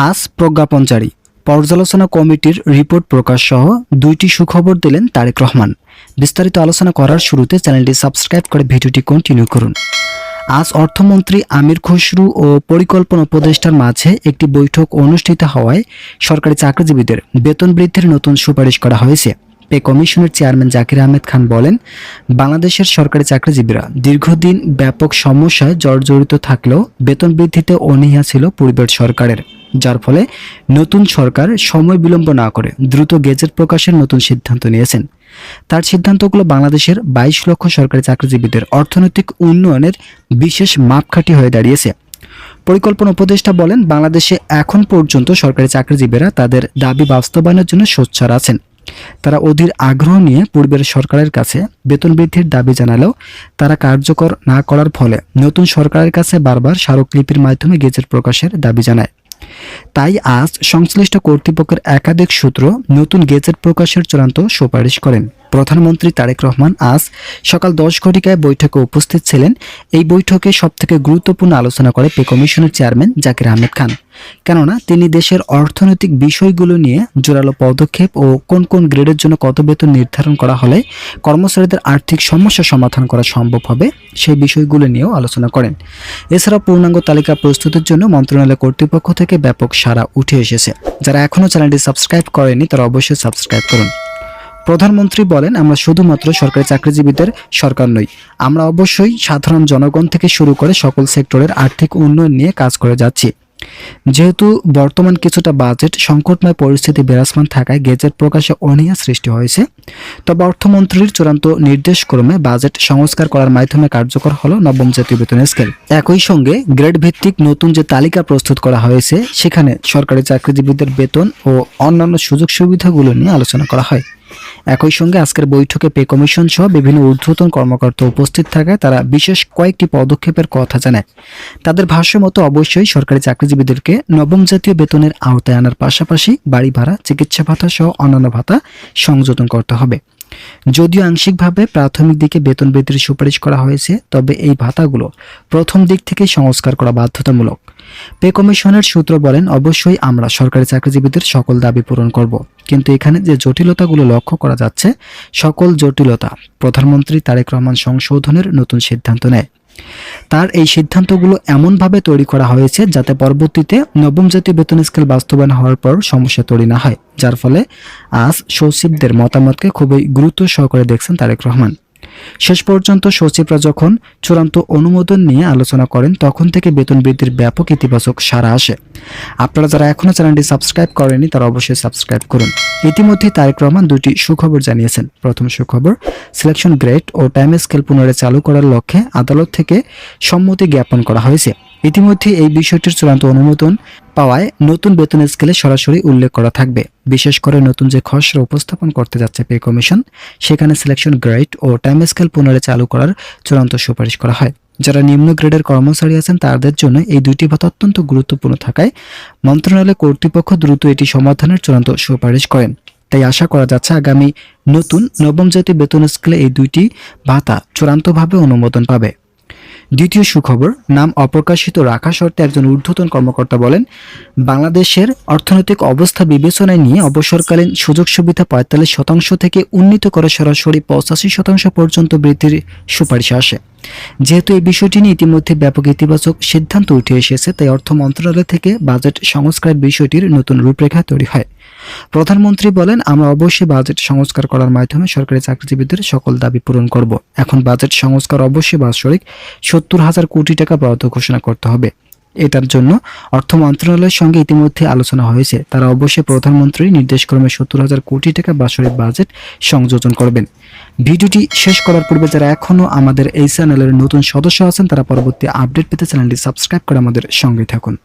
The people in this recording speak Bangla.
আজ প্রজ্ঞাপন জারি, পর্যালোচনা কমিটির রিপোর্ট প্রকাশ সহ দুইটি সুখবর দিলেন তারেক রহমান। বিস্তারিত আলোচনা করার শুরুতে চ্যানেলটি সাবস্ক্রাইব করে ভিডিওটি কন্টিনিউ করুন। আজ অর্থমন্ত্রী আমির খসরু ও পরিকল্পনা উপদেষ্টার মাঝে একটি বৈঠক অনুষ্ঠিত হওয়ায় সরকারি চাকরিজীবীদের বেতন বৃদ্ধির নতুন সুপারিশ করা হয়েছে। পে কমিশনের চেয়ারম্যান জাকির আহমেদ খান বলেন, বাংলাদেশের সরকারি চাকরিজীবীরা দীর্ঘদিন ব্যাপক সমস্যায় জর্জরিত থাকলেও বেতন বৃদ্ধিতে অনীহা ছিল পূর্বের সরকারের, যার ফলে নতুন সরকার সময় বিলম্ব না করে দ্রুত গেজেট প্রকাশের নতুন সিদ্ধান্ত নিয়েছেন। তার সিদ্ধান্তগুলো বাংলাদেশের 22 লক্ষ সরকারি চাকরিজীবীদের অর্থনৈতিক উন্নয়নের বিশেষ মাপকাঠি হয়ে দাঁড়িয়েছে। পরিকল্পনা উপদেষ্টা বলেন, বাংলাদেশে এখন পর্যন্ত সরকারি চাকরিজীবীরা তাদের দাবি বাস্তবায়নের জন্য সোচ্চার আছেন। তারা অধীর আগ্রহ নিয়ে পূর্বের সরকারের কাছে বেতন বৃদ্ধির দাবি জানালেও তারা কার্যকর না করার ফলে নতুন সরকারের কাছে বারবার স্মারকলিপির মাধ্যমে গেজেট প্রকাশের দাবি জানায়। তাই আজ সংশ্লিষ্ট কর্তৃপক্ষের একাধিক সূত্র নতুন গেজেট প্রকাশের চূড়ান্ত সুপারিশ করেন। প্রধানমন্ত্রী তারেক রহমান আজ সকাল 10 ঘটিকায় বৈঠকে উপস্থিত ছিলেন। এই বৈঠকে সবথেকে গুরুত্বপূর্ণ আলোচনা করে পে কমিশনের চেয়ারম্যান জাকির আহমেদ খান, কেননা তিনি দেশের অর্থনৈতিক বিষয়গুলো নিয়ে জোরালো পদক্ষেপ ও কোন কোন গ্রেডের জন্য কত বেতন নির্ধারণ করা হলে কর্মচারীদের আর্থিক সমস্যা সমাধান করা সম্ভব হবে সেই বিষয়গুলো নিয়েও আলোচনা করেন। এছাড়া পূর্ণাঙ্গ তালিকা প্রস্তুতের জন্য মন্ত্রণালয় কর্তৃপক্ষ থেকে ব্যাপক সাড়া উঠে এসেছে। যারা এখনও চ্যানেলটি সাবস্ক্রাইব করেনি তারা অবশ্যই সাবস্ক্রাইব করুন। প্রধানমন্ত্রী বলেন, আমরা শুধুমাত্র সরকারি চাকরিজীবীদের সরকার নই, আমরা অবশ্যই সাধারণ জনগণ থেকে শুরু করে সকল সেক্টরের আর্থিক উন্নয়ন নিয়ে কাজ করে যাচ্ছি। যেহেতু বর্তমান কিছুটা বাজেট সংকটময় পরিস্থিতি বিরাজমান থাকায় গেজেট প্রকাশে অনীহা সৃষ্টি হয়েছে, তবে অর্থমন্ত্রীর চূড়ান্ত নির্দেশক্রমে বাজেট সংস্কার করার মাধ্যমে কার্যকর হলো নবম জাতীয় বেতন স্কেল। একই সঙ্গে গ্রেড ভিত্তিক নতুন যে তালিকা প্রস্তুত করা হয়েছে সেখানে সরকারি চাকরিজীবীদের বেতন ও অন্যান্য সুযোগ সুবিধাগুলো নিয়ে আলোচনা করা হয়। একই সঙ্গে আজকের বৈঠকে পে কমিশন সহ বিভিন্ন ঊর্ধ্বতন কর্মকর্তা উপস্থিত থাকায় তারা বিশেষ কয়েকটি পদক্ষেপের কথা জানায়। তাদের ভাষ্য মতো অবশ্যই সরকারি চাকরিজীবীদেরকে নবম জাতীয় বেতনের আওতায় আনার পাশাপাশি বাড়ি ভাড়া, চিকিৎসা ভাতা সহ অন্যান্য ভাতা সংযোজন করতে হবে। যদিও আংশিকভাবে প্রাথমিক দিকে বেতন বৃদ্ধির সুপারিশ করা হয়েছে, তবে এই ভাতাগুলো প্রথম দিক থেকে সংস্কার করা বাধ্যতামূলক। পে কমিশনের সূত্র বলেন, অবশ্যই আমরা সরকারি চাকরিজীবীদের সকল দাবি পূরণ করব, কিন্তু এখানে যে জটিলতাগুলো লক্ষ্য করা যাচ্ছে সকল জটিলতা প্রধানমন্ত্রী তারেক রহমান সংশোধনের নতুন সিদ্ধান্ত নেয়। তার এই সিদ্ধান্তগুলো এমনভাবে তৈরি করা হয়েছে যাতে পরবর্তীতে নবম জাতীয় বেতন স্কেল বাস্তবায়ন হওয়ার পর সমস্যা তৈরি না হয়, যার ফলে আজ সচিবদের মতামতকে খুবই গুরুত্ব সহকারে দেখছেন তারেক রহমান। শেষ পর্যন্ত সচিবরা যখন চূড়ান্ত অনুমোদন নিয়ে আলোচনা করেন তখন থেকে বেতন বৃদ্ধির ব্যাপক ইতিবাচক সাড়া আসে। আপনারা যারা এখনো চ্যানেলটি সাবস্ক্রাইব করেনি তারা অবশ্যই সাবস্ক্রাইব করুন। ইতিমধ্যে তারেক রহমান দুটি সুখবর জানিয়েছেন। প্রথম সুখবর, সিলেকশন গ্রেড ও টাইম স্কেল পুনরায় চালু করার লক্ষ্যে আদালত থেকে সম্মতি জ্ঞাপন করা হয়েছে। ইতিমধ্যে এই বিষয়টির চূড়ান্ত অনুমোদন পাওয়ায় নতুন বেতন স্কেলে সরাসরি উল্লেখ করা থাকবে। বিশেষ করে নতুন যে খসড়া উপস্থাপন করতে যাচ্ছে পে কমিশন, সেখানে সিলেকশন গ্রেড ও টাইম স্কেল পুনরায় চালু করার চূড়ান্ত সুপারিশ করা হয়। যারা নিম্ন গ্রেডের কর্মচারী আছেন তাদের জন্য এই দুইটি ভাতা অত্যন্ত গুরুত্বপূর্ণ থাকায় মন্ত্রণালয় কর্তৃপক্ষ দ্রুত এটি সমাধানের চূড়ান্ত সুপারিশ করেন। তাই আশা করা যাচ্ছে আগামী নতুন নবম জাতীয় বেতন স্কেলে এই দুইটি ভাতা চূড়ান্তভাবে অনুমোদন পাবে। দ্বিতীয় সুখবর, নাম অপ্রকাশিত রাখা শর্তে একজন ঊর্ধ্বতন কর্মকর্তা বলেন, বাংলাদেশের অর্থনৈতিক অবস্থা বিবেচনায় নিয়ে অবসরকালীন সুযোগ সুবিধা 45% থেকে উন্নীত করে সরাসরি 85% পর্যন্ত বৃদ্ধির সুপারিশ আসে। যেহেতু এই বিষয়টি নিয়ে ইতিমধ্যে ব্যাপক ইতিবাচক সিদ্ধান্ত উঠে এসেছে, তাই অর্থ মন্ত্রণালয় থেকে বাজেট সংস্কারের বিষয়টির নতুন রূপরেখা তৈরি হয়। প্রধানমন্ত্রী বলেন, আমরা অবশ্যই বাজেট সংস্কার করার মাধ্যমে সরকারি চাকরিজীবীদের সকল দাবি পূরণ করব। এখন বাজেট সংস্কার অবশ্যই বাৎসরিক 70,000 কোটি টাকা বরাদ্দ ঘোষণা করতে হবে। এটার জন্য অর্থ মন্ত্রণালয়ের সঙ্গে ইতিমধ্যে আলোচনা হয়েছে। তারা অবশ্যই প্রধানমন্ত্রীর নির্দেশক্রমে 70,000 কোটি টাকা বাৎসরিক বাজেট সংযোজন করবেন। ভিডিওটি শেষ করার পূর্বে যারা এখনও আমাদের এই চ্যানেলের নতুন সদস্য আছেন তারা পরবর্তী আপডেট পেতে চ্যানেলটি সাবস্ক্রাইব করে আমাদের সঙ্গে থাকুন।